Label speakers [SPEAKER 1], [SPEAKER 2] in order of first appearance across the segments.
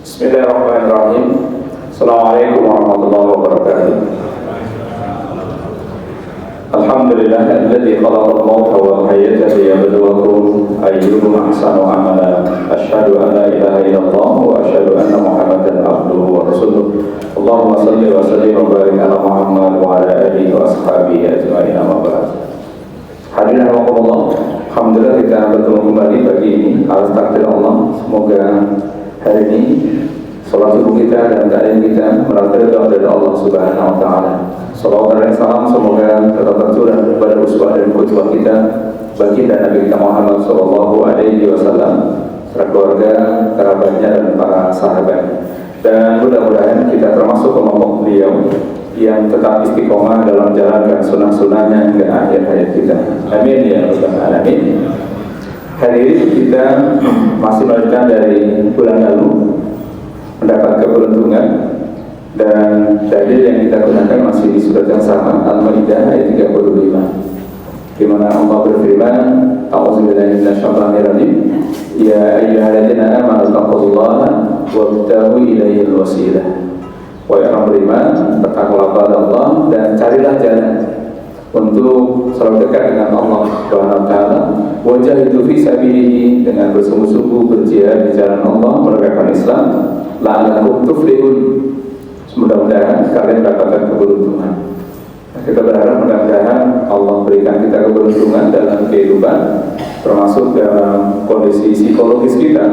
[SPEAKER 1] Bismillahirrahmanirrahim. Assalamualaikum warahmatullahi wabarakatuh. Alhamdulillah alladzi khalaqal mauta wal hayata liyabluwakum ayyukum ahsanu amala. Asyhadu an la ilaha illallah wa asyhadu anna Muhammadan abduhu wa rasuluh. Allahumma shalli wa sallim wa barik ala Muhammad wa ala alihi wa ashabihi ajma'in. Amma ba'd. Hadirin rahimakumullah. Alhamdulillah kita bertemu kembali pagi ini atas takdir Allah. Semoga hari ini salat subuh kita dan taklim kita meraih doa dari Allah Subhanahu wa taala. Salawat dan salam semoga tetap tercurah kepada uswah dan qudwah kita bagi dan Nabi kita Muhammad sallallahu alaihi wasallam, serta keluarga, kerabatnya dan para sahabat. Dan mudah-mudahan kita termasuk kelompok beliau yang tetap istiqomah dalam menjalankan sunnah-sunnahnya hingga akhir hayat kita. Amin ya rabbal alamin. Hari ini kita masih melanjutkan dari bulan lalu, mendapat keberuntungan, dan dalil yang kita gunakan masih di surat yang sama, Al-Maidah ayat 35, di mana Allah berfirman, A'udzubillahi minasyaitonir rajim, ya ayyuhalladzina amanu taqullaha wabtaghu ilaihil wasilah. Wahai orang beriman, bertakwalah kepada Allah dan carilah jalan untuk selalu dekat dengan Allah Subhanahu wa taala. Wajahidu fi sabilihi, dengan bersungguh-sungguh berjihad di jalan Allah menegakkan Islam. La'allakum tuflihun, mudah-mudahan kalian mendapatkan keberuntungan. Kita berharap mudah-mudahan Allah berikan kita keberuntungan dalam kehidupan, termasuk dalam kondisi psikologis kita,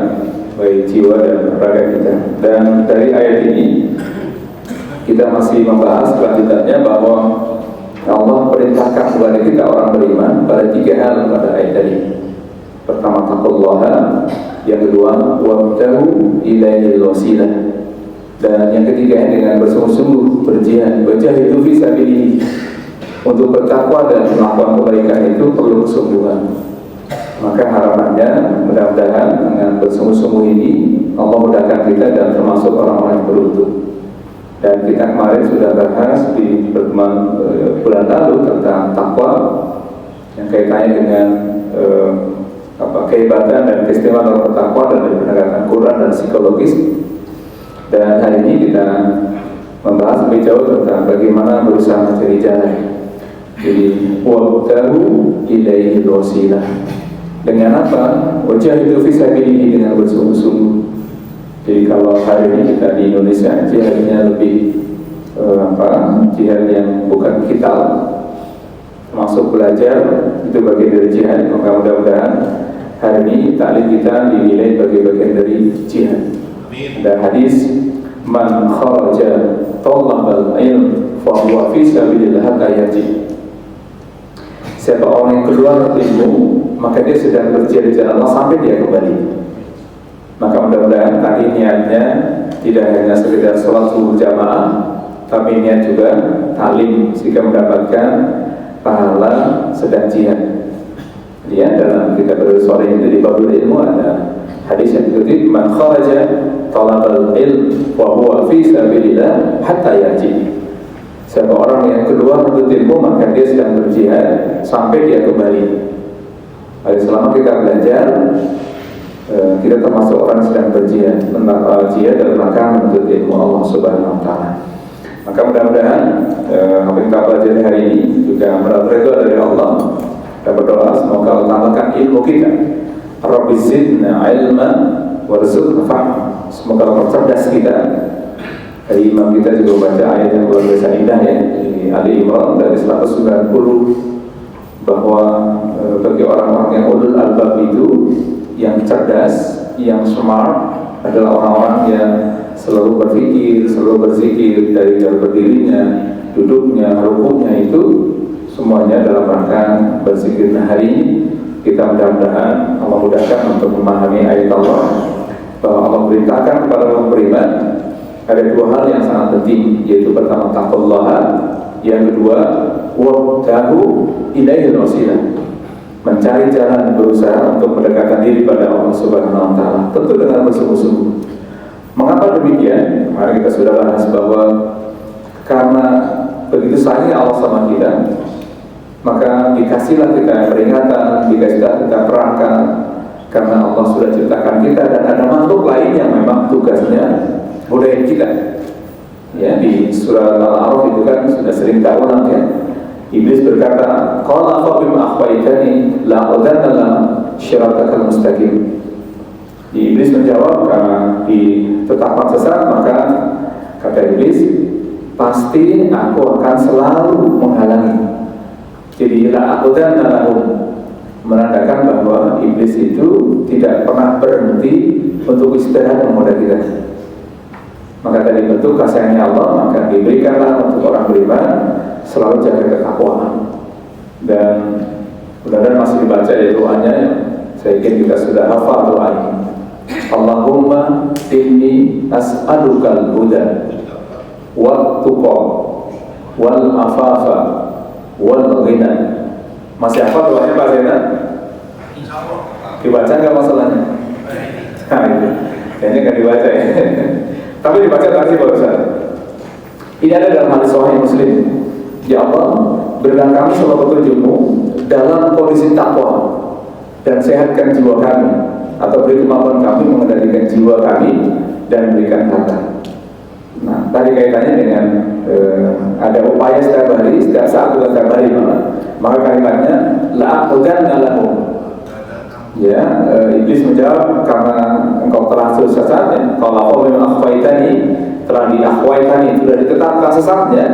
[SPEAKER 1] baik jiwa dan raga kita. Dan dari ayat ini kita masih membahas kelanjutannya bahwa Allah perintahkan kepada kita orang beriman pada 3 hal pada ayat tadi. Pertama taqullaha, yang kedua wabtaghu ilaihil wasilah, dan yang ketiga dengan bersungguh-sungguh berjihad. Wajahidu fi sabilihi, untuk bertakwa dan melakukan kebaikan itu perlu kesungguhan. Maka harapannya mudah-mudahan dengan bersungguh-sungguh ini Allah mudahkan kita dan termasuk orang-orang yang beruntung. Dan kita kemarin sudah bahas di pertemuan bulan lalu tentang takwa yang kaitannya dengan kehebatan dan keistimewaan orang bertakwa dan dari penegakan Quran dan psikologis. Dan hari ini kita membahas lebih jauh tentang bagaimana berusaha mencari jalan. Jadi wabtaghu ilaihil wasilah, dengan apa? Wajahidu fi sabilihi, dengan bersungguh-sungguh. Jadi kalau hari ini kita di Indonesia jihadnya lebih jihad yang bukan vital, termasuk belajar itu bagian dari jihad. Maka mudah-mudahan hari ini taklim kita dinilai sebagai bagian dari jihad. Dan hadis, man kharaja talabal ilm fa huwa fi sabilillah hatta yarji. Siapa orang yang keluar ilmu, maka dia sedang berjihad di jalan Allah sampai dia kembali. Maka mudah-mudahan tadi niatnya tidak hanya sekedar sholat subuh jamaah, tapi niat juga talim sehingga mendapatkan pahala sedang jihad. Ya, dalam kitab sore ini di babul ilmu ada hadis yang dikutip, man kharaja talabal ilm wa huwa fi sabilillah hatta yarji. Siapa orang yang keluar untuk ilmu, maka dia sedang berjihad sampai dia kembali. Jadi selama kita belajar, kita termasuk orang yang sedang berjihad, jihad dalam rangka menuntut ilmu Allah Subhanahu wa taala. Maka mudah-mudahan apa yang kita pelajari hari ini juga mendapat ridha dari Allah. Kita berdoa semoga Allah tambahkan ilmu kita. Rabbi zidna ilma warzuqna fahma. Semoga Allah percerdas kita. Dari imam kita juga baca ayat yang luar biasa indah ya, di Ali Imran dari 190, bahwa bagi orang-orang yang ulul albab itu, yang cerdas, yang smart adalah orang-orang yang selalu berpikir, selalu berzikir dari jam berdirinya, duduknya, rukuknya, itu semuanya dalam rangka berzikir. Nah, hari ini kita mudah-mudahan Allah mudahkan untuk memahami ayat Allah, bahwa Allah perintahkan kepada orang beriman ada 2 hal yang sangat penting, yaitu pertama taqullaha, yang kedua wabtaghu ilaihil wasilah, mencari jalan, berusaha untuk mendekatkan diri pada Allah Subhanahu wa taala, tentu dengan bersungguh-sungguh. Mengapa demikian? Kemarin kita sudah bahas bahwa karena begitu sayangnya Allah sama kita, maka dikasihlah kita peringatan, dikasihlah kita perangkat, karena Allah sudah ciptakan kita dan ada makhluk lain yang memang tugasnya budaya kita. Ya, di surah Al-A'raf itu kan sudah sering terulang ya. Iblis berkata, "Qala fa bima akhwaytani la'udanna lahum syiratakal mustaqim." Iblis menjawab, karena ditetapkan sesat, maka kata Iblis, pasti aku akan selalu menghalangi. Jadi la'udanna lahum menandakan bahwa iblis itu tidak pernah berhenti untuk istirahat menggoda kita. Maka dari bentuk kasihnya Allah, maka diberikanlah untuk orang beriman selalu jaga ketakwaan. Dan mudah-mudahan masih dibaca ya doanya, saya yakin kita sudah hafal doa ini. Allahumma inni as'alukal huda wal tuqa wal afafa wal ghina. Masih hafal doanya Pak Zainal? Dibaca nggak masalahnya? Nah itu, kayaknya nggak dibaca ya. Tapi dibaca tadi barusan. Ini ada dalam hadis Sahih Muslim. Ya Allah, berikan kami semua petunjukmu dalam kondisi takwa dan sehatkan jiwa kami, atau beri kemampuan kami mengendalikan jiwa kami dan berikan harta. Nah, tadi kaitannya dengan ada upaya setiap hari, setiap saat atau setiap hari maka kalimatnya la'aqudanna lahum. Ya, iblis menjawab, karena engkau telah sesat ya, kalau memang akhwaitani, telah diakhwaitani, sudah ditetapkan sesatnya,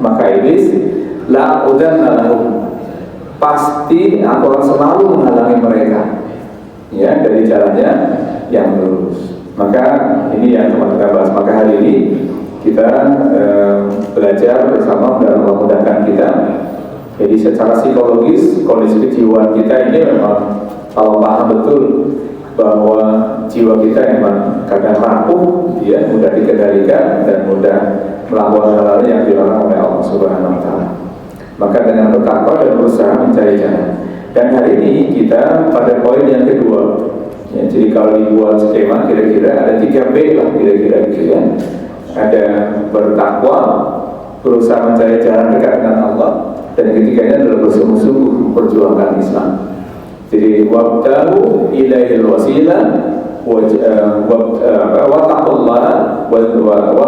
[SPEAKER 1] maka iblis la'aqudanna lahum, pasti aku akan selalu menghalangi mereka ya dari jalannya yang lurus. Maka ini yang teman kita bahas. Maka hari ini kita belajar bersama dan memudahkan kita. Jadi secara psikologis kondisi kejiwaan kita ini memang kalau paham betul bahwa jiwa kita memang kadang rapuh, ya, mudah dikendalikan dan mudah melakukan hal-hal yang dilarang oleh Allah Subhanahu Wa Taala. Maka dengan bertakwa dan berusaha mencari jalan. Dan hari ini kita pada poin yang kedua. Ya, jadi kalau dibuat skema kira-kira ada 3B lah kira-kira gitu ya. Ada bertakwa, berusaha mencari jalan dekat dengan Allah, dan ketiganya adalah bersungguh-sungguh memperjuangkan Islam. Jadi wabtahu ilaihil wasilah wattaqullah bertakwa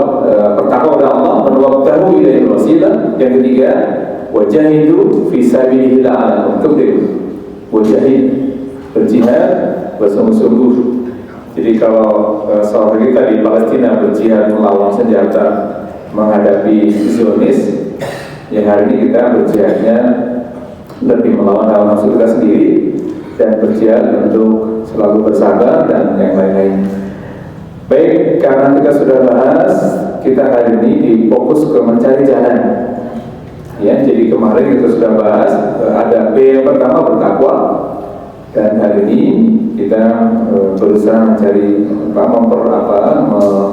[SPEAKER 1] kepada Allah, wabtahu ilaihil wasilah. Yang ketiga, wajahidu fi sabilillah la'allakum tuflihun. Wajahid, berjihad bersungguh-sungguh. Jadi kalau saudara kita di Palestina berjihad melawan senjata menghadapi Zionis, yang hari ini kita berjihadnya lebih melawan hawa nafsu kita sendiri dan berjihad untuk selalu bersabar dan yang lain-lain. Baik, karena kita sudah bahas, kita hari ini difokus ke mencari jalan. Ya, jadi kemarin kita sudah bahas ada B yang pertama, bertakwa, dan hari ini kita berusaha mencari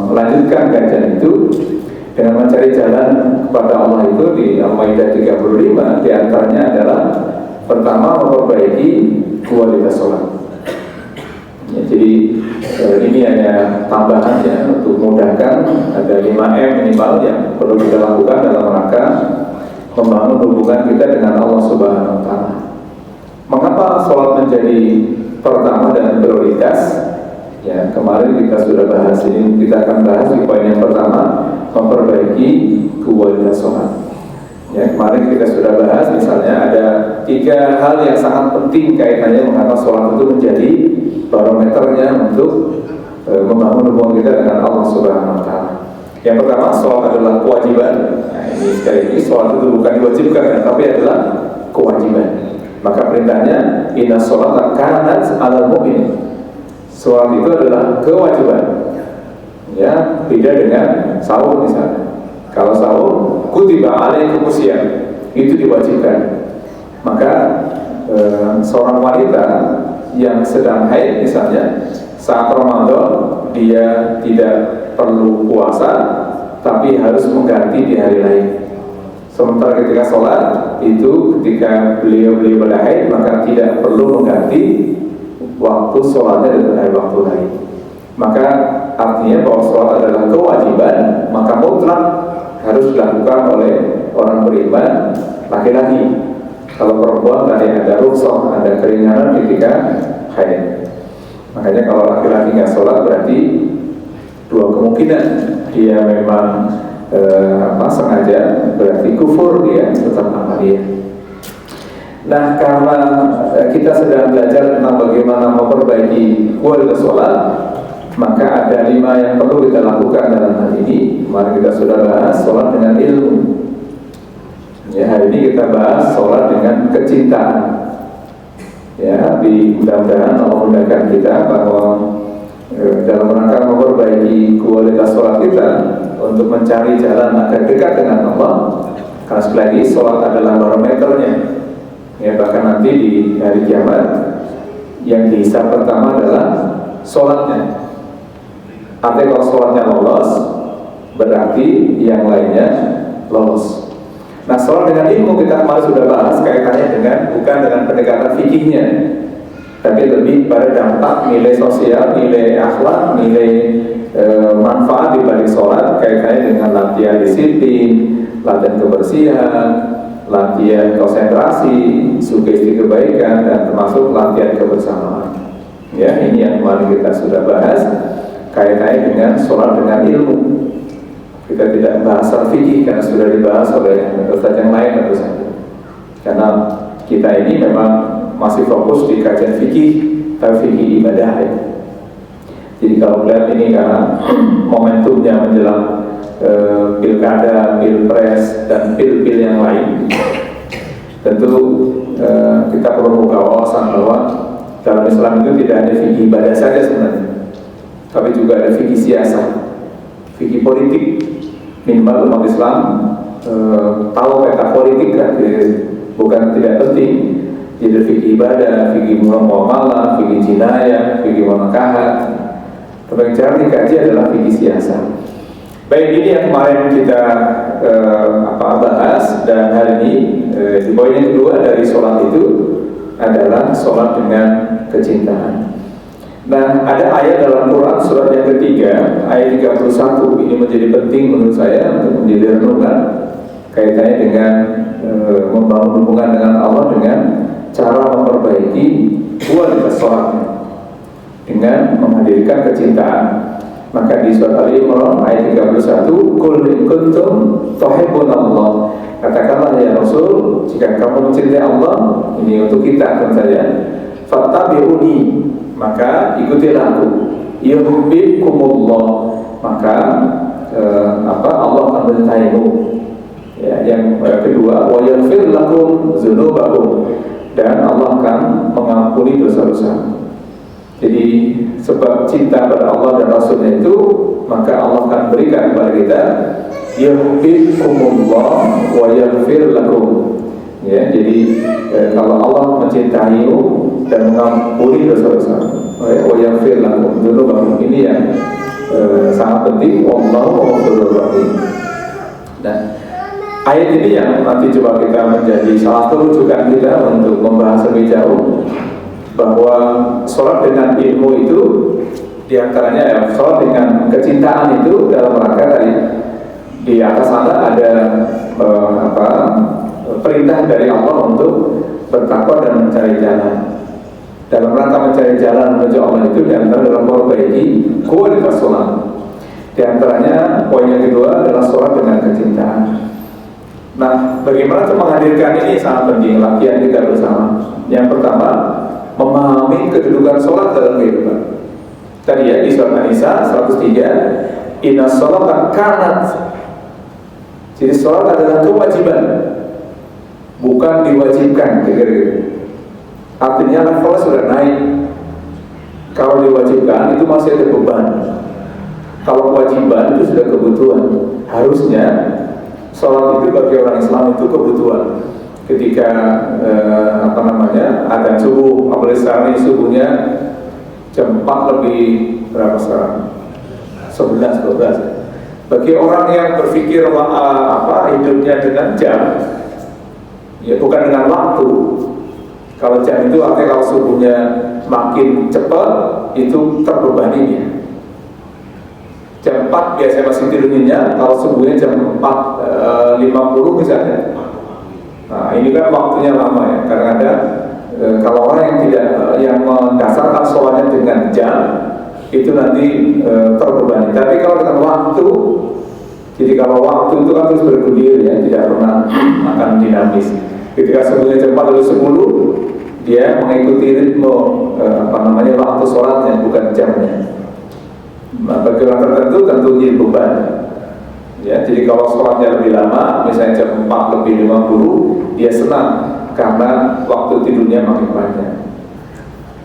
[SPEAKER 1] melanjutkan kajian itu dengan mencari jalan kepada Allah itu di Al-Maidah 35. Di antaranya adalah pertama, memperbaiki kualitas sholat. Ya, jadi ini hanya tambahannya untuk memudahkan, ada 5M minimal yang perlu kita lakukan dalam rangka membangun hubungan kita dengan Allah Subhanahu Wa Taala. Mengapa sholat menjadi pertama dan prioritas? Ya, kemarin kita sudah bahas ini, kita akan bahas di poin yang pertama, memperbaiki kualitas sholat. Ya, kemarin kita sudah bahas misalnya ada 3 hal yang sangat penting kaitannya mengapa sholat itu menjadi barometernya untuk membangun hubungan kita dengan Allah Subhanahu Wa Taala. Yang pertama, sholat adalah kewajiban. Nah, ini sekali lagi, sholat itu bukan diwajibkan, tapi adalah kewajiban. Maka perintahnya, inna sholata kanat 'alal mu'min. Sholat itu adalah kewajiban. Ya, beda dengan sahur misalnya. Kalau sahur, kutiba alaikumus syiyam, itu diwajibkan. Maka seorang wanita yang sedang haid misalnya, saat Ramadan dia tidak perlu puasa, tapi harus mengganti di hari lain. Sementara ketika sholat itu, ketika beliau pada haid, maka tidak perlu mengganti waktu sholatnya dengan hari waktu lain. Maka artinya bahwa sholat adalah kewajiban, maka mutlak harus dilakukan oleh orang beriman laki-laki. Kalau perempuan tadi ada rukhsah, ada keringanan ketika haid. Makanya kalau laki-laki nggak sholat berarti Dua kemungkinan, dia memang sengaja, berarti kufur, dia tetap amalia. Nah, karena kita sedang belajar tentang bagaimana memperbaiki kualitas sholat, maka ada 5 yang perlu kita lakukan dalam hal ini. Kemarin kita sudah bahas sholat dengan ilmu. Ya, hari ini kita bahas sholat dengan kecintaan. Ya, mudah-mudahan Allah mudahkan kita bahwa dalam rangka memperbaiki kualitas sholat kita untuk mencari jalan agar dekat dengan Allah. Karena sekali lagi sholat adalah barometernya. Ya, bahkan nanti di hari kiamat yang dihisab pertama adalah sholatnya. Artinya kalau sholatnya lolos, berarti yang lainnya lolos. Nah, sholat dengan ilmu kita kemarin sudah bahas kaitannya dengan, bukan dengan pendekatan fikihnya, tapi lebih pada dampak nilai sosial, nilai akhlak, nilai manfaat di balik sholat, kaitannya dengan latihan disiplin, latihan kebersihan, latihan konsentrasi, sugesti kebaikan, dan termasuk latihan kebersamaan. Ya, ini yang kemarin kita sudah bahas kaitannya dengan sholat dengan ilmu. Kita tidak bahas fikih karena sudah dibahas oleh ustaz yang lain tentu saja. Karena kita ini memang masih fokus di kajian fikih, tapi fikih ibadah ya. Jadi kalau melihat ini karena momentumnya menjelang pilkada, pilpres, dan pil-pil yang lain, tentu kita perlu buka wawasan bahwa dalam Islam itu tidak hanya fikih ibadah saja sebenarnya, tapi juga ada fikih siasat, fikih politik. Minimal umat Islam tahu peta politik kan, bukan tidak penting. Jadi fikih ibadah, fikih muamalah, fikih jinayah, fikih munakahat. Tapi yang jarang dikaji adalah fikih siasat. Baik, ini yang kemarin kita bahas, dan hari ini di poin yang kedua dari sholat itu adalah sholat dengan kecintaan. Nah, ada ayat dalam Quran surat yang ketiga, ayat 31. Ini menjadi penting menurut saya untuk menjadi renungan kaitannya dengan membangun hubungan dengan Allah dengan cara memperbaiki kualitas sholatnya dengan menghadirkan kecintaan. Maka di surat Al-Imran ayat 31, qul in kuntum tuhibbunallah, katakanlah ya Rasul, jika kamu mencintai Allah, ini untuk kita tentu saja, fattabi'uni, maka ikutilah aku, yuhibbukumullah, maka Allah akan mencintaimu. Ya, yang kedua, wa yaghfir lakum dzunubakum, dan Allah akan mengampuni dosa-dosa. Jadi sebab cinta pada Allah dan Rasulnya itu, maka Allah akan berikan kepada kita yuhibbukumullah wa yaghfir lakum. Ya, jadi kalau Allah mencintaimu dan mengampuni dosa-dosa, wa yaghfir lakum dzunubakum, ini yang sangat penting. Wallahu ghafurur rahim. Nah, ayat ini yang nanti coba kita menjadi salah satu rujukan kita untuk membahas lebih jauh bahwa sholat dengan ilmu itu diantaranya ya, sholat dengan kecintaan itu dalam rangka tadi di atas sana ada perintah dari Allah untuk bertakwa dan mencari jalan. Dalam rangka mencari jalan menuju Allah itu diantara dalam memperbaiki kualitas sholat. Di antaranya poin yang kedua adalah sholat dengan kecintaan. Nah, bagaimana untuk menghadirkan ini sangat penting, latihan kita bersama. Yang pertama, memahami kedudukan sholat dalam kehidupan. Tadi ya di surat An-Nisa 103, inna sholata kanat. Jadi sholat adalah kewajiban, bukan diwajibkan. Artinya levelnya sudah naik. Kalau diwajibkan itu masih ada beban. Kalau kewajiban itu sudah kebutuhan. Harusnya sholat itu bagi orang Islam itu kebutuhan. Ketika adzan subuh, apalagi sekarang ini subuhnya jam 4 lebih berapa sekarang? 11-12. Bagi orang yang berpikir hidupnya dengan jam, ya bukan dengan waktu. Kalau jam itu artinya kalau subuhnya makin cepat itu terbebaninya. Jam 4 biasanya masih tidurnya, kalau subuhnya jam 4.50 misalnya. Nah, ini kan waktunya lama ya. Kadang-kadang kalau orang yang tidak yang mendasarkan sholatnya dengan jam, itu nanti terbebani. Tapi kalau dengan waktu, jadi kalau waktu itu kan terus bergulir ya, tidak pernah akan dinamis. Ketika sebelumnya jam 4 atau 10, dia mengikuti ritme waktu sholatnya, bukan jamnya. Nah, bagi orang tertentu tentu jadi beban. Ya, jadi kalau sholatnya lebih lama, misalnya jam 4 lebih 50, dia senang karena waktu tidurnya makin panjang.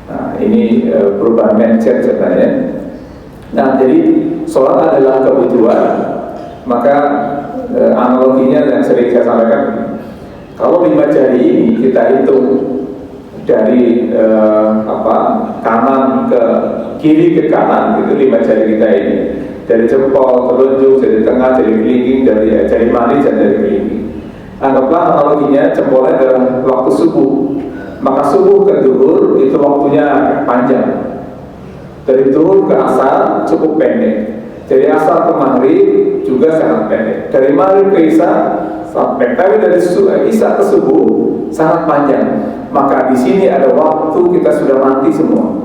[SPEAKER 1] Nah, ini perubahan mindset sebenarnya. Nah, jadi sholat adalah kebutuhan. Maka analoginya yang sering saya sampaikan, kalau 5 jari ini kita hitung dari kanan ke kiri ke kanan, itu 5 jari kita ini, dari jempol, telunjuk, jari tengah, jari kelingking, dari jari manis dan jari kelingking. Anggaplah analoginya jempolnya adalah waktu subuh. Maka subuh ke zuhur itu waktunya panjang. Dari zuhur ke asar cukup pendek. Dari asar ke maghrib juga sangat pendek. Dari maghrib ke isya sangat pendek. Tapi dari isya ke subuh sangat panjang. Maka di sini ada waktu kita sudah mati semua.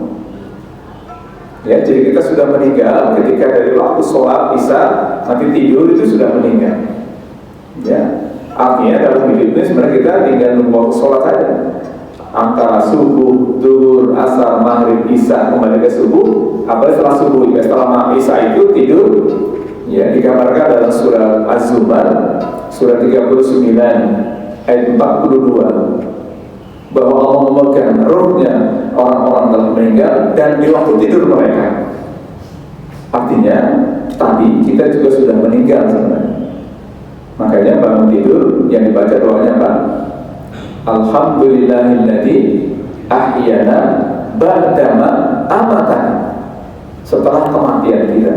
[SPEAKER 1] Ya, jadi kita sudah meninggal ketika dari waktu sholat isya nanti tidur itu sudah meninggal. Ya, artinya dalam hidup ini sebenarnya kita tinggal nunggu waktu sholat saja. Antara subuh, zuhur, asar, maghrib, isya kembali ke subuh. Apalagi setelah subuh, ya setelah isya itu tidur. Ya, digambarkan dalam surah Az-Zumar, surah 39 ayat 42, bahwa Allah memegang rohnya orang-orang telah meninggal dan di waktu tidur mereka. Artinya tadi kita juga sudah meninggal sebenarnya. Makanya bangun tidur yang dibaca doanya apa? Alhamdulillahilladzi ahyana ba'dama amatana, setelah kematian kita.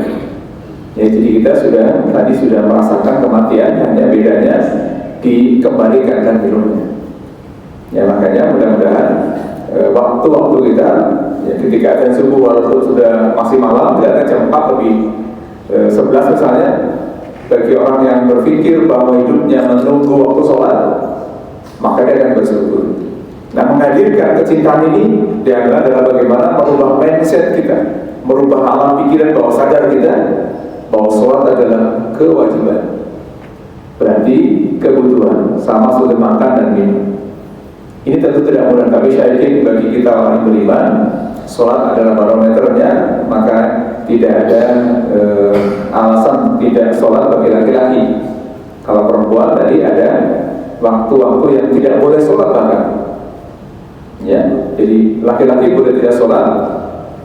[SPEAKER 1] Ya, jadi kita tadi sudah merasakan kematian, hanya bedanya dikembalikan dan hidup. Ya, makanya mudah-mudahan waktu-waktu kita ya, ketika ada subuh walaupun sudah masih malam, tidak ada jam 4 lebih 11 misalnya, bagi orang yang berpikir bahwa hidupnya menunggu waktu sholat, maka dia akan bersyukur. Nah, menghadirkan kecintaan ini dia adalah bagaimana merubah mindset kita, merubah alam pikiran bahwa sadar kita bahwa sholat adalah kewajiban, berarti kebutuhan, sama seperti makan dan minum. Ini tentu tidak mudah, tapi saya yakin bagi kita orang yang beriman, sholat adalah barometernya, maka tidak ada alasan tidak sholat bagi laki-laki. Kalau perempuan tadi ada waktu-waktu yang tidak boleh sholat bahkan. Ya, jadi laki-laki boleh tidak sholat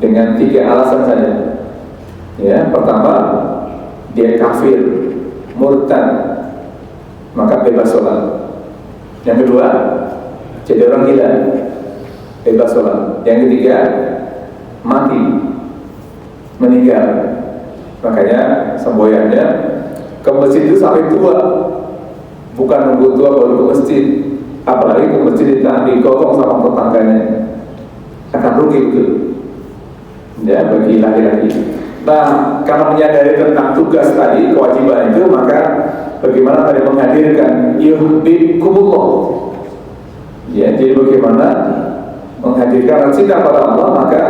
[SPEAKER 1] dengan 3 alasan saja. Ya, pertama dia kafir, murtad, maka bebas sholat. Yang kedua, jadi orang gila, bebas sholat. Yang ketiga, mati, meninggal. Makanya semboyannya ke masjid itu sampai tua, bukan nunggu tua baru ke masjid. Apalagi ke masjid digotong sama tetangganya, akan rugi itu. Ya, bagi laki-laki. Nah, karena menyadari tentang tugas tadi, kewajiban itu, maka bagaimana tadi menghadirkan yuhibbukumullah. Ya, jadi bagaimana menghadirkan cinta pada Allah, maka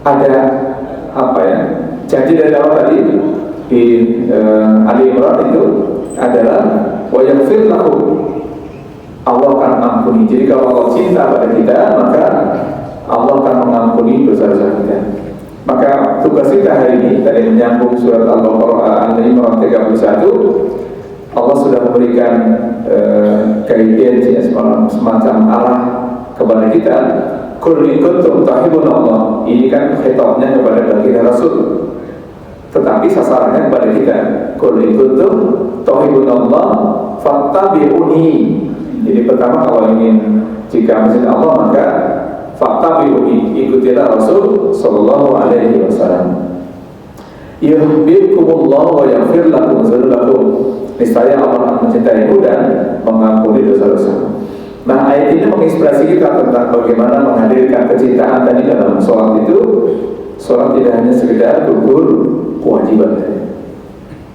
[SPEAKER 1] ada janji dari Allah tadi di Ali Imran itu adalah wa yaghfir lakum, Allah akan mengampuni. Jadi kalau Allah cinta pada kita, maka Allah akan mengampuni dosa-dosa kita. Maka tugas kita hari ini tadi menyambung surat Al-Baqarah Al-Imran 31. Allah sudah memberikan guidance ya, semacam arah kepada kita. Qul in kuntum tuhibbunallah. Ini kan khitabnya kepada baginda Rasul, tetapi sasarannya kepada kita. Qul in kuntum tuhibbunallah fattabi'uni. Jadi pertama, kalau ingin jika mencintai Allah, maka fattabi'uni, ikutilah Rasul sallallahu alaihi wasallam. Yuhibbukumullah wa yaghfir lakum dzunubakum. Niscaya Allah akan mencintaimu dan mengampuni dosa-dosa. Nah, ayat ini menginspirasi kita tentang bagaimana menghadirkan kecintaan tadi dalam sholat itu. Sholat tidak hanya sekedar gugur kewajiban.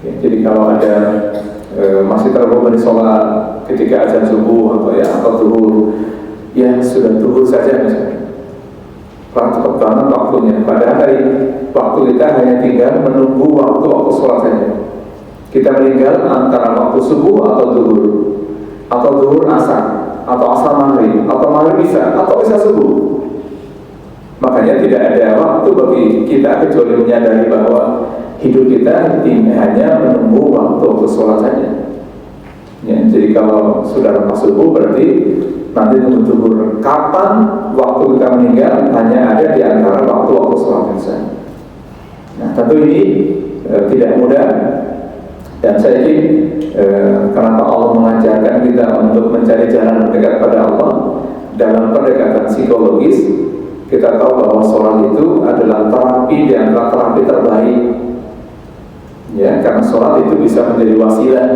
[SPEAKER 1] Ya, jadi kalau ada masih terbebani sholat ketika azan subuh atau zuhur, ya sudah zuhur saja misalnya. Cepat banget waktunya. Padahal hari waktu kita hanya tinggal menunggu waktu sholat saja. Kita meninggal antara waktu subuh atau zuhur, atau zuhur asar, atau asar maghrib, atau maghrib isya, atau isya subuh. Makanya tidak ada waktu bagi kita kecuali menyadari bahwa hidup kita hanya menunggu waktu sholat saja. Ya, jadi kalau sudah lepas subuh berarti nanti tunggu zuhur. Kapan waktu kita meninggal hanya ada di antara waktu sholat saja. Nah, tentu ini tidak mudah. Dan saya yakin kenapa Allah mengajarkan kita untuk mencari jalan mendekat pada Allah dalam pendekatan psikologis. Kita tahu bahwa sholat itu adalah terapi di antara terapi terbaik. Ya, karena sholat itu bisa menjadi wasilah.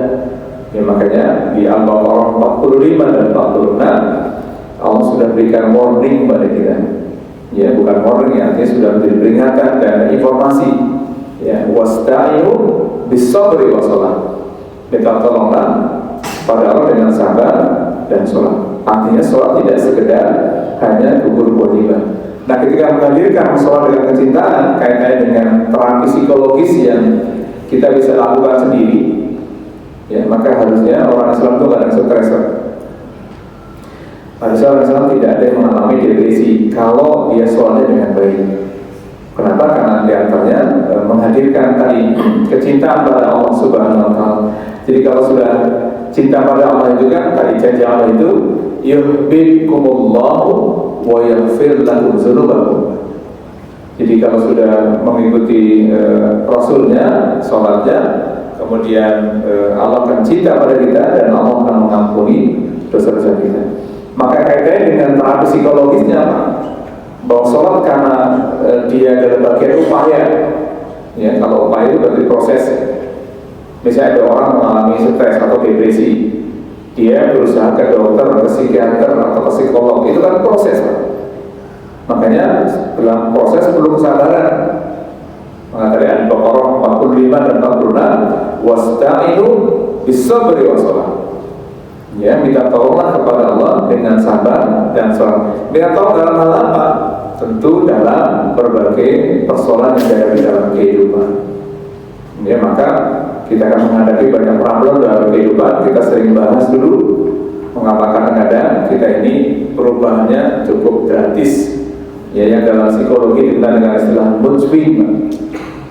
[SPEAKER 1] Ya, makanya di Al-Baqarah 45 dan 46 Allah sudah berikan warning pada kita. Ya, bukan warning, artinya sudah menjadi peringatan dan informasi. Ya, wasta'inu bis-sabri wa sholat. Minta tolonglah pada Allah dengan sabar dan sholat. Artinya sholat tidak sekedar hanya gugur kewajiban. Nah, ketika menghadirkan sholat dengan kecintaan, kaitannya dengan terapi psikologis yang kita bisa lakukan sendiri, ya, maka harusnya orang Islam itu tidak ada stres. Harusnya orang Islam tidak ada yang mengalami depresi kalau dia sholatnya dengan baik. Kenapa? Karena diantaranya menghadirkan tadi kecintaan pada Allah Subhanahu Wa Taala. Jadi kalau sudah cinta pada Allah itu kan tadi janji Allah itu yuhibbukumullahu wa yaghfir lakum dzunubakum. Jadi kalau sudah mengikuti Rasulnya, sholatnya, kemudian Allah akan cinta pada kita dan Allah akan mengampuni dosa-dosa kita. Maka kaitannya dengan terapi psikologisnya apa? Bahwa sholat karena dia adalah bagian upaya. Ya, kalau upaya itu berarti proses. Misalnya ada orang mengalami stres atau depresi, dia berusaha ke dokter, ke psikiater atau ke psikolog, itu kan proses. Makanya dalam proses perlu kesabaran. Maka tadi Al-Baqarah 45 dan 46, wasta'inu bis-sabri wa sholat. Ya, minta tolonglah kepada Allah dengan sabar dan sholat. Minta tolong dalam hal apa? Tentu dalam berbagai persoalan yang ada di dalam kehidupan. Ya, maka kita akan menghadapi banyak problem dalam kehidupan. Kita sering bahas dulu mengapa kadang-kadang kita ini perubahannya cukup gratis. Ya, yang dalam psikologi dikenal dengan istilah mood swing.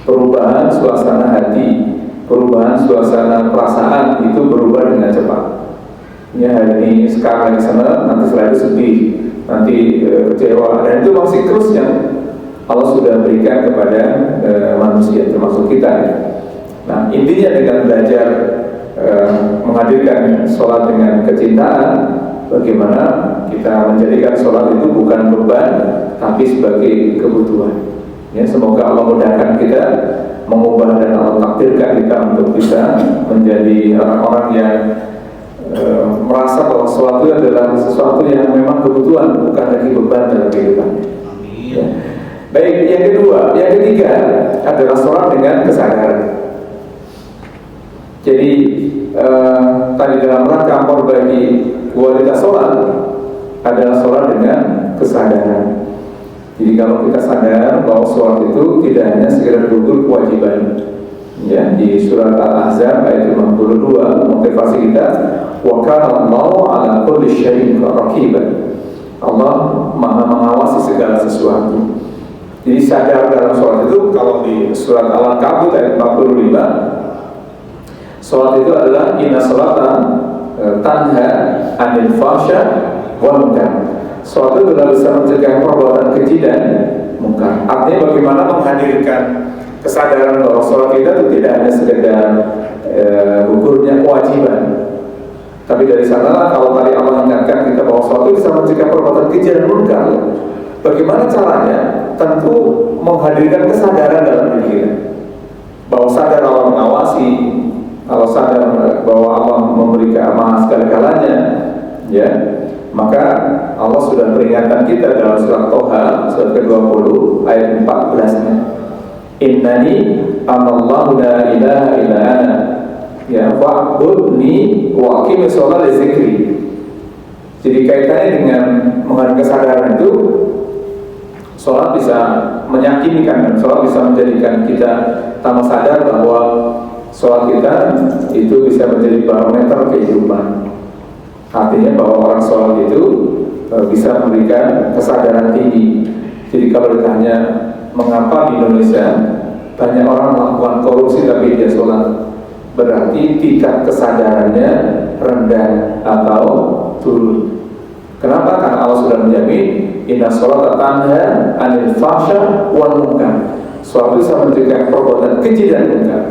[SPEAKER 1] Perubahan suasana hati, perubahan suasana perasaan itu berubah dengan cepat. Ya, hari ini sekarang lagi senang, nanti setelah itu sedih, nanti kecewa, dan itu masih siklus yang Allah sudah berikan kepada manusia, termasuk kita. Ya. Nah, intinya dengan belajar menghadirkan sholat dengan kecintaan, bagaimana kita menjadikan sholat itu bukan beban, tapi sebagai kebutuhan. Ya, semoga Allah mudahkan kita mengubah dan Allah takdirkan kita untuk bisa menjadi orang-orang yang merasa bahwa sesuatu adalah sesuatu yang memang kebutuhan, bukan lagi beban dalam kehidupan. Ya. Baik, yang kedua, yang ketiga adalah sholat dengan kesadaran. Jadi tadi dalam rangka memperbaiki kualitas sholat adalah sholat dengan kesadaran. Jadi kalau kita sadar bahwa sholat itu tidak hanya sekedar gugur kewajiban. Ya, di surat Al-Ahzab ayat 52 motivasi kita, wa kana Allahu ala kulli syai'in raqiban. Allah Maha mengawasi segala sesuatu. Jadi sadar dalam sholat itu, kalau di surat Al-Ankabut ayat 45, sholat itu adalah inna sholata tanha anil fahsya wal munkar. Sholat itu adalah bisa mencegah perbuatan keji dan munkar. Artinya bagaimana menghadirkan kesadaran bahwa sholat kita itu tidak hanya sekedar gugurnya kewajiban, tapi dari sanalah kalau tadi Allah ingatkan kita bahwa sholat itu bisa mencegah perbuatan keji dan munkar. Bagaimana caranya? Tentu menghadirkan kesadaran dalam diri kita, bahwa sadar Allah mengawasi, kalau sadar bahwa Allah memberikan Maha segala-galanya, ya, maka Allah sudah peringatkan kita dalam surat Toha surat ke-20 ayat 14-nya. Innani anallahu la ilaha illa ana ya fa'budni wa aqimi sholata li dzikri. Jadi kaitannya dengan mengenai kesadaran itu, Sholat bisa meyakinkan dan sholat bisa menjadikan kita tambah sadar bahwa sholat kita itu bisa menjadi barometer kehidupan. Artinya bahwa orang sholat itu bisa memberikan kesadaran tinggi. Jadi kalau ditanya mengapa di Indonesia banyak orang melakukan korupsi tapi dia sholat, berarti tingkat kesadarannya rendah atau turun. Kenapa? Karena Allah sudah menjamin inna sholata tanha 'anil fahsya wal munkar. Sholat itu bisa mencegah perbuatan keji dan munkar.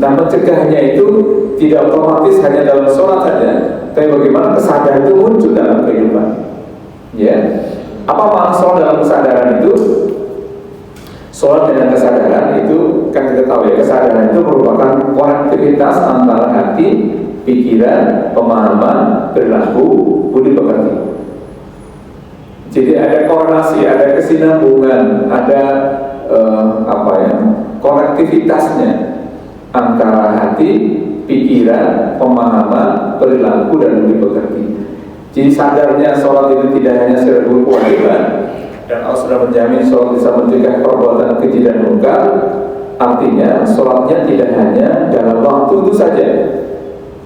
[SPEAKER 1] Nah, mencegahnya itu tidak otomatis hanya dalam sholat saja, tapi bagaimana kesadaran itu muncul dalam kehidupan. Ya, apa makna sholat dalam kesadaran itu? Sholat dengan kesadaran itu kan kita tahu ya, kesadaran itu merupakan konektivitas antara hati, pikiran, pemahaman, perilaku, budi pekerti. Jadi ada korelasi, ada kesinambungan, ada konektivitasnya antara hati, pikiran, pemahaman, perilaku, dan budi pekerti. Jadi sadarnya sholat itu tidak hanya sekedar kewajiban, dan Allah sudah menjamin sholat bisa mencegah perbuatan keji dan munkar. Artinya sholatnya tidak hanya dalam waktu itu saja.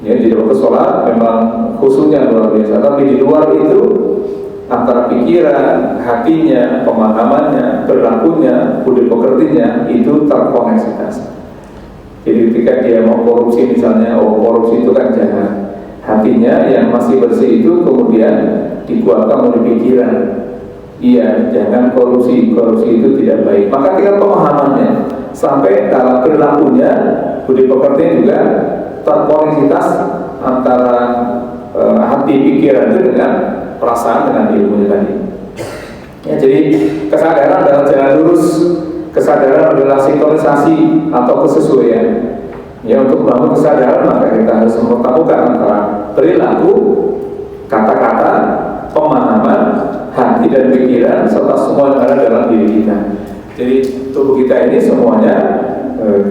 [SPEAKER 1] Ya, di waktu sholat memang khususnya luar biasa, tapi di luar itu antara pikiran, hatinya, pemahamannya, perilakunya, budi pekertinya itu terkoneksitas. Jadi ketika dia mau korupsi misalnya, korupsi itu kan jahat, hatinya yang masih bersih itu kemudian dikuatkan oleh pikiran, iya jangan korupsi, korupsi itu tidak baik. Maka tinggal pemahamannya sampai dalam perilakunya, budi pekerti juga terkoneksitas antara hati pikiran itu dengan perasaan, dengan ilmunya tadi. Ya, jadi kesadaran adalah jalan lurus, kesadaran adalah sinkronisasi atau kesesuaian. Ya, untuk membangun kesadaran maka kita harus mempertemukan antara perilaku, kata-kata, pemahaman, hati dan pikiran serta semua yang ada dalam diri kita. Jadi tubuh kita ini semuanya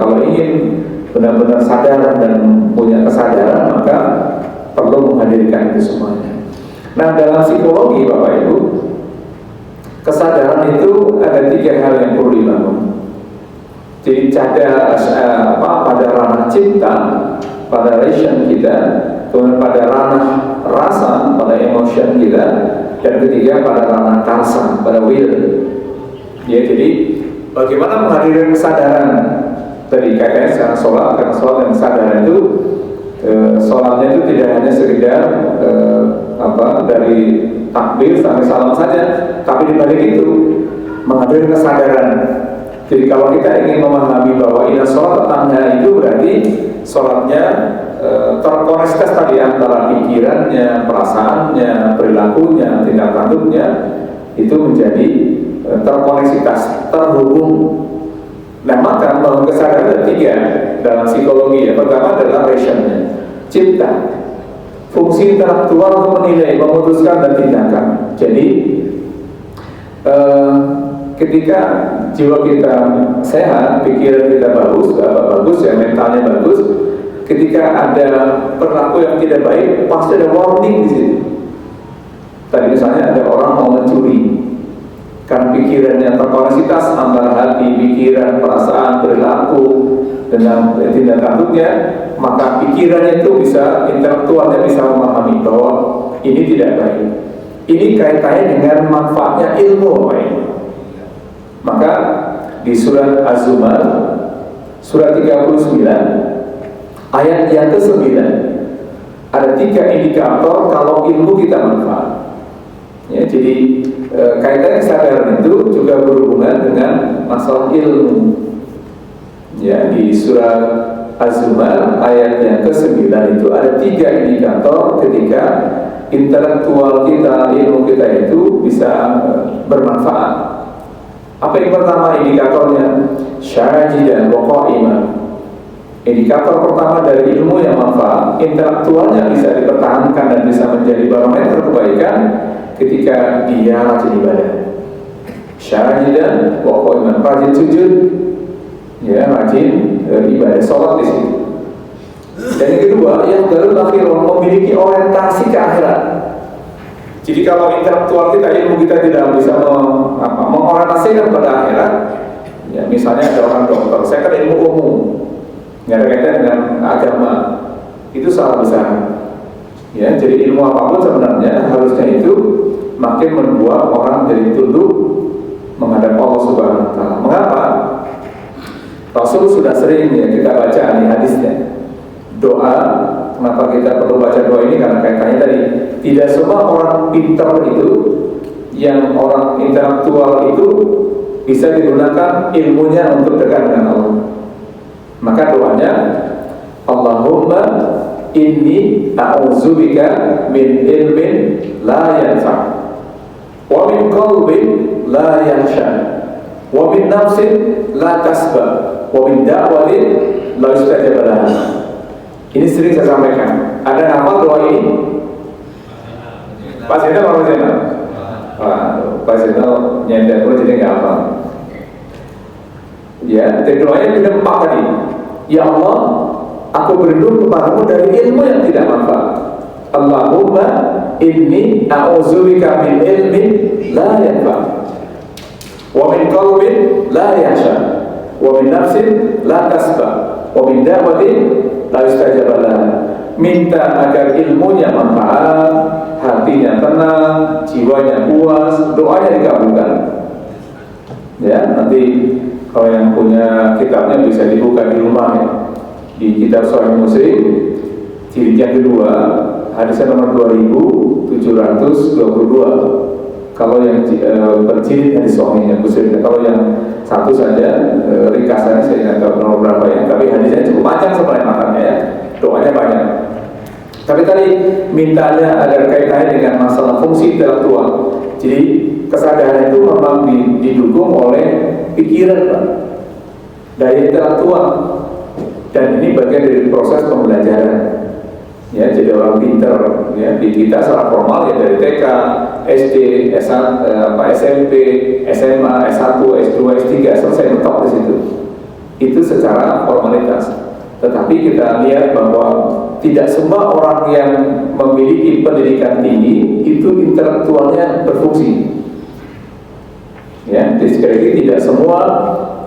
[SPEAKER 1] kalau ingin benar-benar sadar dan punya kesadaran maka perlu menghadirkan itu semuanya. Nah, dalam psikologi Bapak Ibu, kesadaran itu ada 3 hal yang perlu dibangun. Jadi pada ranah cipta, pada ration kita, kemudian pada ranah rasa, pada emotion kita, dan ketiga pada ranah karsa, pada will. Ya, jadi bagaimana menghadirkan kesadaran? Tadi kayaknya sekarang sholat, karena sholat dan kesadaran itu sholatnya itu tidak hanya sekedar dari takbir sampai salam saja, tapi dibalik itu menghadirkan kesadaran. Jadi kalau kita ingin memahami bahwa inna sholat tanha itu berarti sholatnya terkoneksitas tadi antara pikirannya, perasaannya, perilakunya, tindak tanduknya itu menjadi terkoneksitas, terhubung. Nah, maka membangun kesadaran ada 3 dalam psikologi. Yang pertama adalah rationnya, cipta, fungsi intelektual untuk menilai, memutuskan dan tindakan. Jadi ketika jiwa kita sehat, pikiran kita bagus ya, mentalnya bagus. Ketika ada perilaku yang tidak baik, pasti ada warning di situ. Tadi misalnya ada orang mau mencuri, karena pikirannya terkoneksitas antara hati, pikiran, perasaan, perilaku dengan tindak tanduknya, maka pikirannya itu bisa, intelektualnya bisa memahami bahwa ini tidak baik. Ini kaitannya dengan manfaatnya ilmu baik. Maka di surat Az-Zumar surat 39 ayat yang ke-9 ada 3 indikator kalau ilmu kita manfaat. Ya, jadi kaitan kesadaran itu juga berhubungan dengan masalah ilmu. Ya, di surat Az-Zumar ayat yang ke-9 itu ada 3 indikator ketika intelektual kita, ilmu kita itu bisa bermanfaat. Apa yang pertama indikatornya? Syajidan wa qa'iman. Indikator pertama dari ilmu yang manfaat, intelektualnya bisa dipertahankan dan bisa menjadi barometer kebaikan ketika dia rajin ibadah. Syajidan wa qa'iman, rajin sujud, ya, rajin ibadah, sholat di situ. Dan yang kedua, yang baru akhir memiliki orientasi ke akhirat. Jadi kalau intelektual kita, ilmu kita tidak bisa mengorientasikan pada akhirat, ya misalnya ada orang dokter, saya kan ilmu umum, nggak ada kaitan dengan agama, itu salah besar. Ya, jadi ilmu apapun sebenarnya harusnya itu makin membuat orang jadi tunduk menghadap Allah Subhanahu Wa Taala. Mengapa? Rasul sudah sering ya kita baca nih hadisnya. Doa, kenapa kita perlu baca doa ini? Karena kaitannya tadi, tidak semua orang pintar itu, yang orang intelektual itu bisa digunakan ilmunya untuk dekat dengan Allah. Maka doanya, Allahumma inni a'udzubika min ilmin la yanfa' wa min qalbin la yakhsha wa min nafsin la tasba wa min da'watin la yustajaba laha. Ini sering saya sampaikan. Ada hafal doa ini? Pak Zainal apa Zainal? Pak Zainal nyender dulu jadi nggak hafal. Ya, dan doanya tidak 4 tadi. Ya Allah, aku berlindung kepadamu dari ilmu yang tidak manfaat. Allahumma inni a'udzubika min ilmin la yanfa' wa min qalbin la yakhsha wa min nafsin la tasba wa min da'watin la yustajaba laha. Minta agar ilmunya manfaat, hatinya tenang, jiwanya puas, doanya dikabulkan. Ya, nanti kalau yang punya kitabnya bisa dibuka di rumah ya. Di kitab Sahih Muslim jilid yang kedua, hadisnya nomor 2722. Kalau yang berjilid hadis Sahihnya Muslim, kalau yang satu saja ringkasannya saya tidak tahu nomor berapa ya, tapi hadisnya cukup panjang sebenarnya makanya ya, doanya banyak. Tapi tadi mintanya agar kaitannya dengan masalah fungsi intelektual. Jadi kesadaran itu memang didukung oleh pikiran Pak, dari intelektual, dan ini bagian dari proses pembelajaran. Ya, jadi orang pinter ya, di kita secara formal ya dari TK, SD, SMP, SMA, S1, S2, S3 selesai mentok di situ. Itu secara formalitas. Tetapi kita lihat bahwa tidak semua orang yang memiliki pendidikan tinggi itu intelektualnya berfungsi. Ya, jadi sekali lagi tidak semua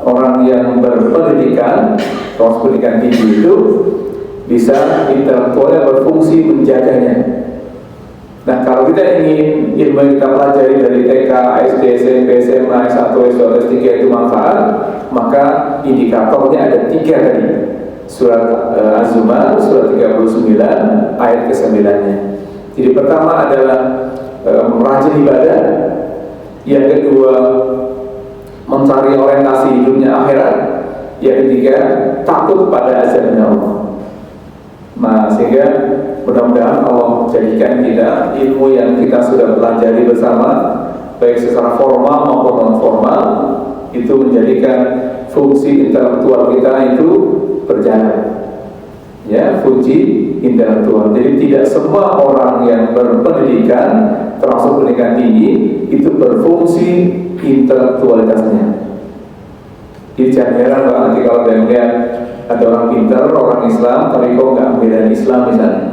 [SPEAKER 1] orang yang berpendidikan, pendidikan tinggi itu bisa intelektualnya berfungsi menjaganya. Nah, kalau kita ingin ilmu yang kita pelajari dari TK, SD, SMP, SMA, S1, S2, S3 itu manfaat, maka indikatornya ada 3 tadi. Surat Az-Zumar, surat 39, ayat ke-9-nya. Jadi pertama adalah rajin ibadah, yang kedua mencari orientasi hidupnya akhirat, yang ketiga takut pada azabnya Allah. Nah, sehingga mudah-mudahan Allah jadikan kita ilmu yang kita sudah pelajari bersama, baik secara formal maupun non formal, itu menjadikan fungsi intelektual kita itu berjalan. Ya, fungsi intelektual. Jadi tidak semua orang yang berpendidikan, termasuk pendidikan tinggi, itu berfungsi intelektualitasnya. Jadi jangan heran Pak, nanti kalau ada yang lihat ada orang pintar, orang Islam, tapi kok nggak membela Islam misalnya,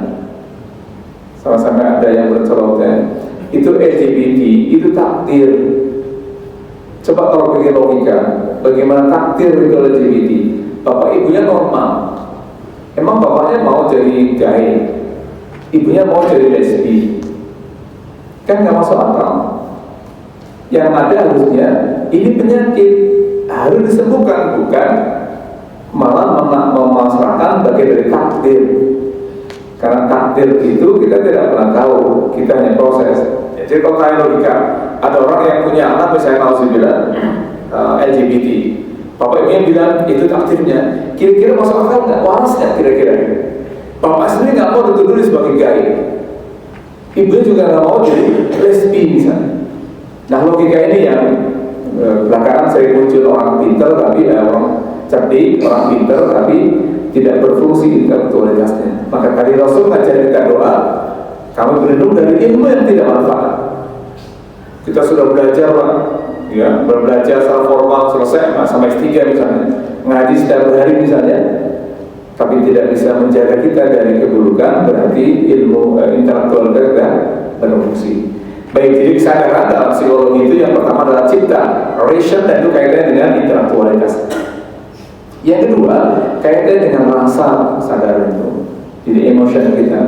[SPEAKER 1] sama-sama ada yang berceloteh, itu LGBT, itu takdir. Coba kalau pikir logika, bagaimana takdir itu LGBT? Bapak ibunya normal, emang bapaknya mau jadi gay, ibunya mau jadi lesbi, kan nggak masuk akal. Yang ada harusnya ini penyakit, harus disembuhkan, bukan malah memasrahkan bagian dari takdir. Karena takdir itu kita tidak pernah tahu, kita hanya proses. Jadi kalau kayak logika, ada orang yang punya anak misalnya nauzubillah LGBT, bapak ibunya bilang itu takdirnya, kira-kira masuk akal nggak? Waras nggak kira-kira? Bapak sendiri nggak mau dituduh sebagai gay, ibunya juga nggak mau jadi lesbi misalnya. Nah, logika ini yang belakangan sering muncul orang pintar tapi orang cerdik, orang pintar tapi tidak berfungsi intelektualitasnya. Maka tadi Rasul ngajarin kita doa, kami berlindung dari ilmu yang tidak manfaat. Kita sudah belajar Pak, ya, belajar secara formal selesai sampai S3 misalnya, ngaji setiap hari misalnya, tapi tidak bisa menjaga kita dari keburukan, berarti ilmu intelektual kita berfungsi. Baik, jadi kesadaran dalam psikologi itu yang pertama adalah cipta, ration, dan itu kaitannya dengan intelektualitas. Yang kedua, kaitannya dengan rasa kesadaran itu. Jadi emotion kita,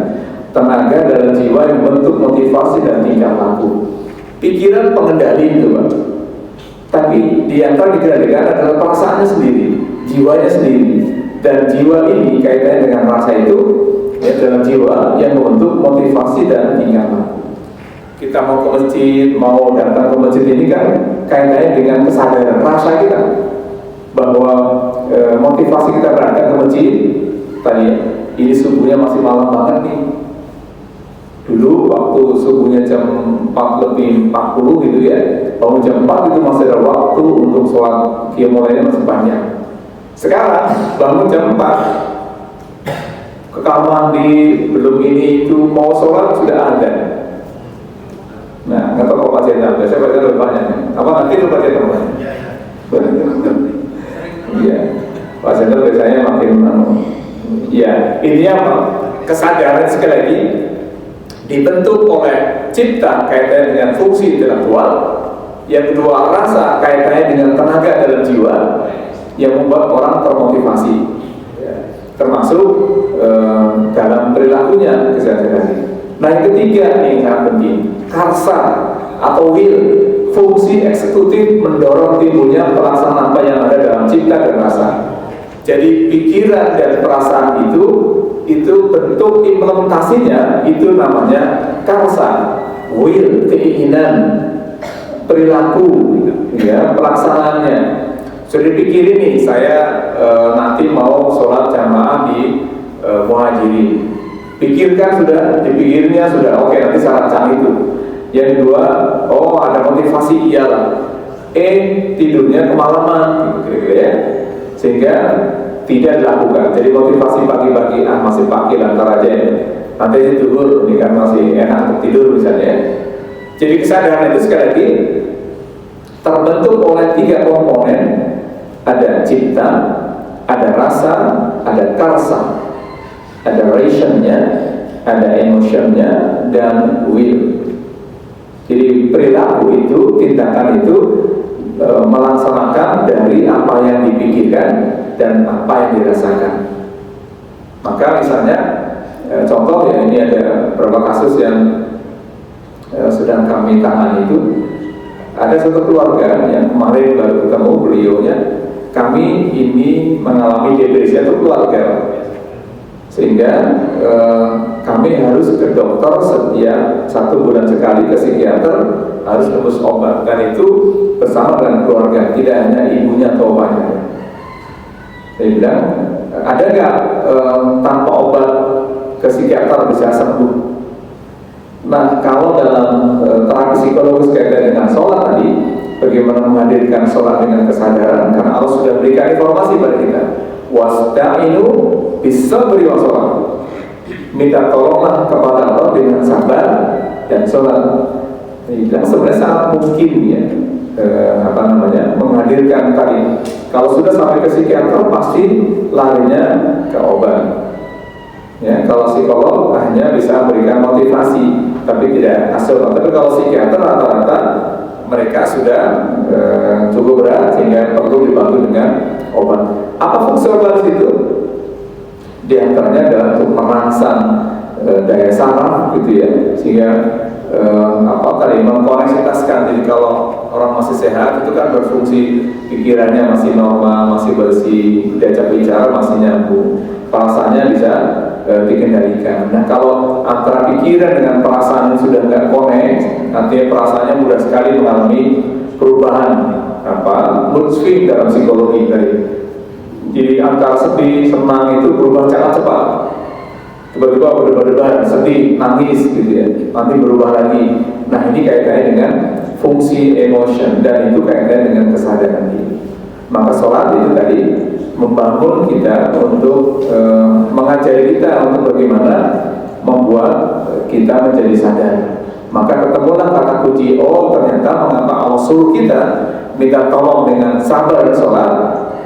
[SPEAKER 1] tenaga dalam jiwa yang bentuk motivasi dan tingkah laku. Pikiran pengendali itu, Pak. Tapi di antara dikendalikan adalah perasaannya sendiri, jiwanya sendiri. Dan jiwa ini kaitannya dengan rasa itu, ya, dalam jiwa yang membentuk motivasi dan tingkah laku. Kita mau ke masjid, mau datang ke masjid ini kan kaitannya dengan kesadaran rasa kita bahwa motivasi kita berangkat ke masjid tadi, ini subuhnya masih malam banget nih. Dulu waktu subuhnya jam 4:40 gitu ya, bangun jam 4 itu masih ada waktu untuk sholat qiyamulailnya masih banyak. Sekarang bangun jam 4, ke kamar mandi, belum ini itu, mau sholat sudah ada. Nah, nggak tahu Pak Jenderal, saya baca lebih banyak. Apa nanti lu baca teman? Iya, Pak Jenderal biasanya makin ya, ini apa? Kesadaran sekali lagi dibentuk oleh cipta kaitannya dengan fungsi intelektual. Yang kedua, rasa kaitannya dengan tenaga dalam jiwa yang membuat orang termotivasi, ya, termasuk dalam perilakunya kesadaran. Nah, yang ketiga ini sangat penting, karsa atau will, fungsi eksekutif mendorong timbulnya pelaksanaan apa yang ada dalam cipta dan rasa. Jadi pikiran dan perasaan itu bentuk implementasinya itu namanya karsa, will, keinginan, perilaku, ya, pelaksanaannya. Sudah dipikirin nih, saya nanti mau sholat jamaah di Muhajirin. Pikirkan sudah, dipikirnya sudah, oke, nanti saya rancang itu. Yang kedua, oh ada motivasi, iyalah. Tidurnya kemalaman, gitu ya, sehingga tidak dilakukan. Jadi motivasi pagi-pagi, masih pagi lantar aja ya. Nanti tidur, ini kan masih enak untuk tidur misalnya. Jadi kesadaran itu sekali lagi terbentuk oleh 3 komponen, ada cipta, ada rasa, ada karsa. Ada rationnya, ada emotionnya, dan will. Jadi perilaku itu, tindakan itu melaksanakan dari apa yang dipikirkan dan apa yang dirasakan. Maka misalnya contoh ya, ini ada beberapa kasus yang sedang kami tangani itu. Ada satu keluarga yang kemarin baru ketemu beliaunya, kami ini mengalami depresi atau keluarga. Sehingga kami harus ke dokter setiap 1 bulan sekali, ke psikiater, harus tebus obat, dan itu bersama dengan keluarga, tidak hanya ibunya atau bapaknya. Saya bilang, ada nggak tanpa obat ke psikiater bisa sembuh? Nah, kalau dalam terapi psikologis kaitan dengan sholat tadi, bagaimana menghadirkan sholat dengan kesadaran, karena Allah sudah berikan informasi pada kita. Wasta'inu bis-sabri wa sholat. Minta tolonglah kepada Allah dengan sabar dan sholat. Dan sebenarnya sangat mungkin ya, menghadirkan tadi. Kalau sudah sampai ke psikiater pasti larinya ke obat. Ya, kalau psikolog hanya bisa memberikan motivasi, tapi tidak hasil. Tapi kalau psikiater rata-rata mereka sudah cukup berat sehingga perlu dibantu dengan obat. Apa fungsi obat itu? Di antaranya adalah untuk merangsang daya saraf gitu ya, sehingga mengkoneksitaskan. Jadi kalau orang masih sehat itu kan berfungsi, pikirannya masih normal, masih bersih, diajak bicara masih nyambung, perasaannya bisa dikendalikan. Nah, kalau antara pikiran dengan perasaan sudah nggak connect, nanti perasaannya mudah sekali mengalami perubahan mood swing dalam psikologi tadi. Jadi antara sedih, senang itu berubah sangat cepat. Tiba-tiba berdebar-debar, sedih, nangis gitu ya, nanti berubah lagi. Nah, ini kaitannya dengan fungsi emotion, dan itu kaitannya dengan kesadaran diri. Maka sholat itu tadi membangun kita untuk mengajari kita untuk bagaimana membuat kita menjadi sadar. Maka ketemulah kata kunci, oh ternyata mengapa Allah suruh kita minta tolong dengan sabar dan sholat,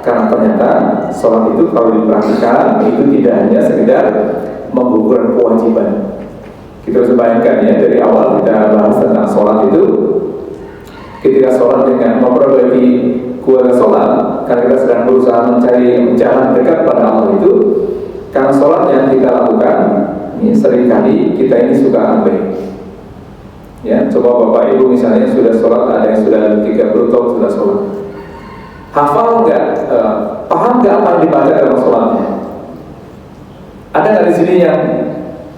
[SPEAKER 1] karena ternyata sholat itu kalau diperhatikan itu tidak hanya sekedar menggugurkan kewajiban. Kita bisa bayangkan ya, dari awal kita bahas tentang sholat itu, ketika sholat dengan memperbaiki kualitas sholat, karena kita sedang berusaha mencari jalan dekat pada Allah itu, karena sholat yang kita lakukan, ini seringkali kita ini suka abai. Ya, coba Bapak Ibu misalnya sudah sholat, ada yang sudah 30 tahun sudah sholat, hafal nggak, paham nggak apa yang dibaca dalam sholatnya? Ada nggak di sini yang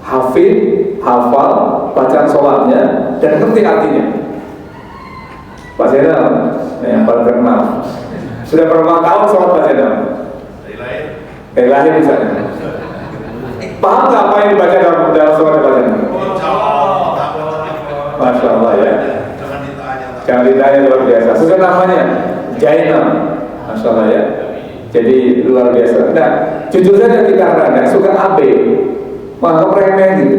[SPEAKER 1] hafid, hafal bacaan sholatnya dan ngerti artinya? Pak Zainal, yang paling terkenal, sudah berapa tahun sholat Pak Zainal? Dari lahir misalnya. Paham nggak apa yang dibaca dalam sholat Pak Zainal? Masya Allah ya. Jangan ditanya, luar biasa. Sudah namanya Jainal, Masya Allah ya. Jadi luar biasa. Nah, jujur saja kita kadang suka abe, maka remeh gitu.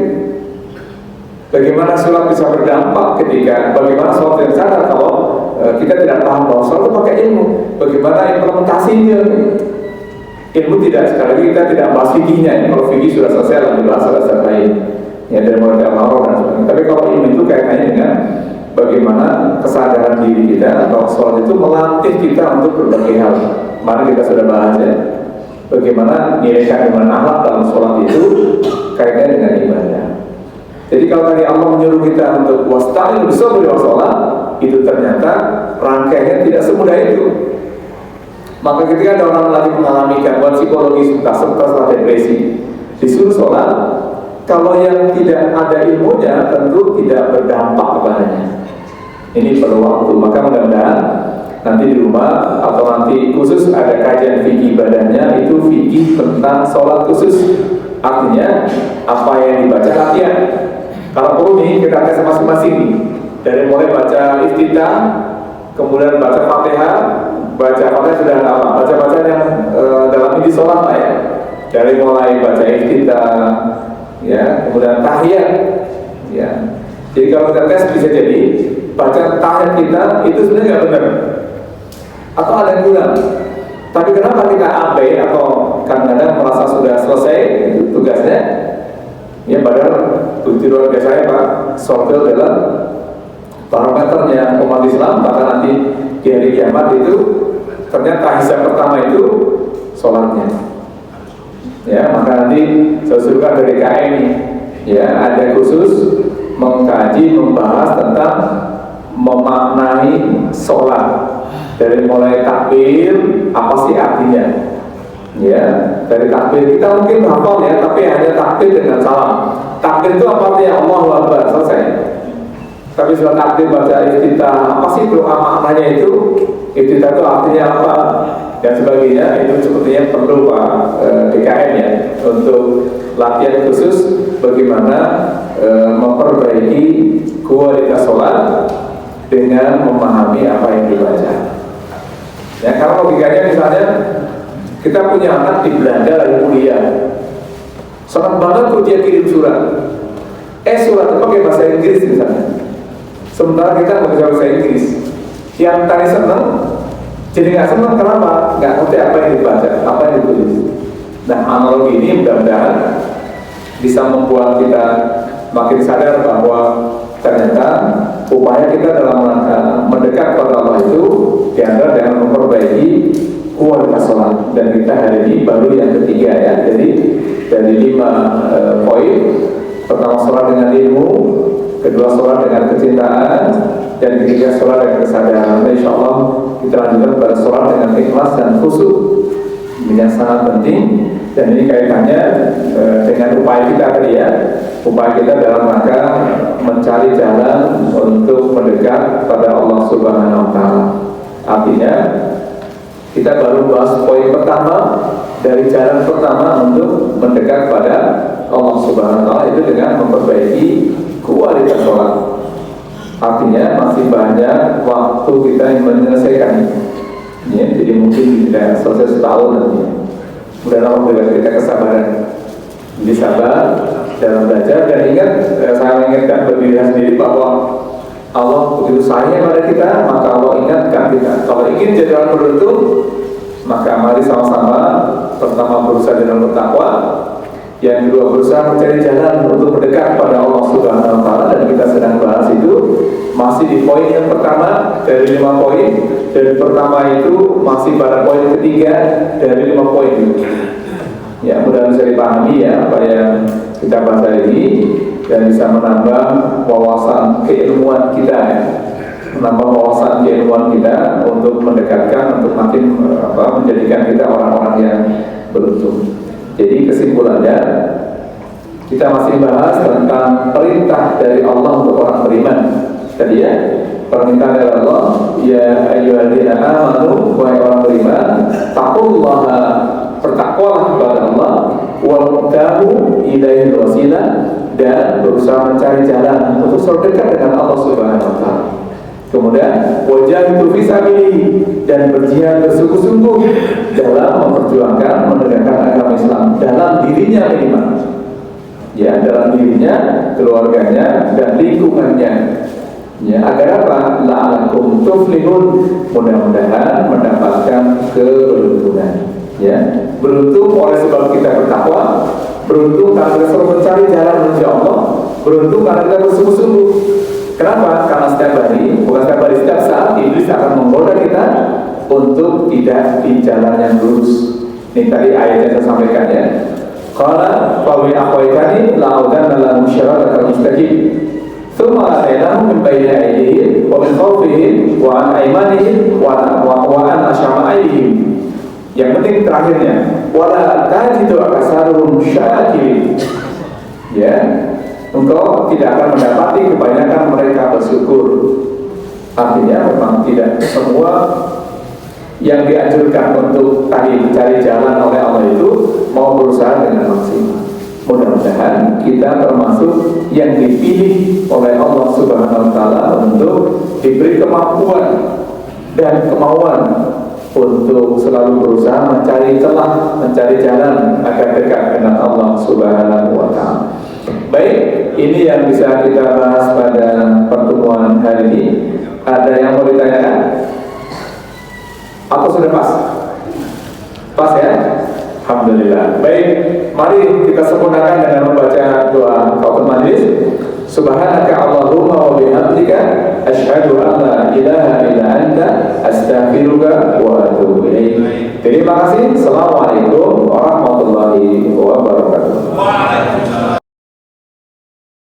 [SPEAKER 1] Bagaimana sholat bisa berdampak ketika, bagaimana sholat yang sadar kalau kita tidak paham bahwa sholat itu pakai ilmu. Bagaimana implementasinya? Ilmu tidak, sekali lagi kita tidak bahas fikihnya. Kalau fikih sudah selesai, lalu bahas selesai lain. Ya, dari mulai al-ma'ruf dan sebagainya. Tapi kalau ilmu itu kaitannya dengan bagaimana kesadaran diri kita atau sholat itu melatih kita untuk berbagai hal. Mari kita sudah bahas ya, bagaimana nilai kandungan akhlak dalam sholat itu kaitannya dengan ibadah. Jadi kalau tadi Allah menyuruh kita untuk wasta'inu bis-sabri was-shalah, itu ternyata rangkaiannya tidak semudah itu. Maka ketika ada orang lagi mengalami gangguan psikologis, entah stres atau depresi, disuruh sholat, kalau yang tidak ada ilmunya tentu tidak berdampak kepadanya. Ini perlu waktu. Maka mudah-mudahan nanti di rumah atau nanti khusus ada kajian fikih ibadahnya, itu fikih tentang sholat khusus. Artinya apa yang dibaca latihan. Kalau perlu nih kita tes masing-masing nih, dari mulai baca iftitah, kemudian baca fatihah. Baca fatihah sudah lama, baca yang dalam inti sholat lah ya. Dari mulai baca iftitah, ya, kemudian tahiyat, ya. Jadi kalau kita tes bisa jadi baca tahiyat kita itu sebenarnya nggak benar, atau ada yang kurang. Tapi kenapa kita abai atau kadang-kadang merasa sudah selesai tugasnya? Ya padahal begitu luar biasa ya Pak. Sortil adalah parameternya umat Islam, bahkan nanti di hari kiamat itu ternyata hisab pertama itu sholatnya. Ya, maka nanti sesudah dari KM ya ada khusus mengkaji, membahas tentang memaknai sholat dari mulai takbir apa sih artinya. Ya, dari takbir kita mungkin hafal ya, tapi hanya takbir dengan salam. Takbir itu apa artinya? Allahu Akbar, selesai. Tapi setelah takbir baca iftitah, apa sih doa maknanya itu? Iftitah itu artinya apa? Dan sebagainya, itu sepertinya perlu Pak DKM ya, untuk latihan khusus bagaimana memperbaiki kualitas sholat dengan memahami apa yang dibaca. Ya, karena logikanya misalnya kita punya anak di Belanda lagi kuliah, senang banget tuh dia kirim surat. Surat itu pakai bahasa Inggris misalnya. Sementara kita nggak bisa bahasa Inggris. Yang tadi senang, jadi nggak senang kenapa? Nggak ngerti apa yang dibaca, apa yang ditulis. Nah, analogi ini mudah-mudahan bisa membuat kita makin sadar bahwa ternyata upaya kita dalam rangka mendekat pada Allah itu diantara dengan memperbaiki kualitas sholat. Dan kita hari ini baru yang ketiga ya. Jadi dari 5 poin, pertama sholat dengan ilmu, kedua sholat dengan kecintaan, dan ketiga sholat dengan kesadaran. Insya Allah kita lanjutkan pada sholat dengan ikhlas dan khusyuk. Ini yang sangat penting, dan ini kaitannya dengan upaya kita tadi ya, upaya kita dalam rangka mencari jalan untuk mendekat pada Allah Subhanahu Wa Taala. Artinya kita baru bahas poin pertama dari jalan pertama untuk mendekat pada Allah Subhanahu Wa Taala, itu dengan memperbaiki kualitas sholat. Artinya masih banyak waktu kita yang menyelesaikan ya, jadi mungkin tidak selesai setahun nanti. Mudah-mudahan Allah berikan kita kesabaran, jadi sabar dalam belajar. Dan ingat, saya mengingatkan bagi diri sendiri bahwa Allah begitu sayang pada kita, maka Allah ingatkan kita. Kalau ingin jadi orang beruntung, maka mari sama-sama pertama berusaha dengan bertakwa. yang kedua berusaha mencari jalan untuk mendekat pada Allah Subhanahu wa Ta'ala, dan kita sedang bahas itu masih di poin yang pertama dari 5 poin, dan pertama itu masih pada poin ketiga dari 5 poin itu. Ya, mudah bisa dipahami ya apa yang kita bahas hari ini, dan bisa menambah wawasan keilmuan kita ya. Menambah wawasan keilmuan kita untuk mendekatkan, untuk makin menjadikan kita orang-orang yang beruntung. Jadi kesimpulannya, kita masih bahas tentang perintah dari Allah untuk orang beriman. Tadi ya, perintah dari Allah, ya ayyuhalladzina amanu, wahai orang beriman, taqullaha, bertakwalah kepada Allah, wabtagu ilaihi wasilah, dan berusaha mencari jalan untuk selalu dekat dengan Allah Subhanahu wa Ta'ala. Kemudian wajahidu fi sabilihi, dan berjihad bersungguh-sungguh dalam memperjuangkan menegakkan agama Islam dalam dirinya minimal. Ya, dalam dirinya, keluarganya, dan lingkungannya. Ya, agar apa? La'alakum tuflihun, mudah-mudahan mendapatkan keberuntungan. Ya, beruntung oleh sebab kita bertakwa, beruntung karena kita selalu mencari jalan menuju Allah, beruntung karena kita bersungguh-sungguh. Kenapa? Karena setiap hari, bukan setiap hari, setiap saat iblis akan menggoda kita untuk tidak di jalan yang lurus. Ini tadi ayat yang saya sampaikan ya. Qala fa min aqwaitani la'udanna lahum syiratal mustaqim. Tsumma atainahum min bayni aydihim wa min khalfihim wa an aymanihim wa an ashama'ihim. Yang penting terakhirnya, wala tajidu aksaruhum syakirin. Ya, engkau tidak akan mendapati kebanyakan mereka bersyukur. Artinya memang tidak semua yang dianjurkan untuk tadi mencari jalan oleh Allah itu mau berusaha dengan maksimal. Mudah-mudahan kita termasuk yang dipilih oleh Allah Subhanahu wa Ta'ala untuk diberi kemampuan dan kemauan untuk selalu berusaha mencari celah, mencari jalan agar dekat dengan Allah Subhanahu wa Ta'ala. Baik, ini yang bisa kita bahas pada pertemuan hari ini. Ada yang mau ditanyakan? Atau sudah pas? Pas ya? Alhamdulillah. Baik, mari kita sempurnakan dengan membaca doa kafaratul majlis. Subhanaka Allahumma wa bihamdika asyhadu an la ilaha illa anta astaghfiruka wa atubu ilaik. Terima kasih. Assalamualaikum warahmatullahi wabarakatuh.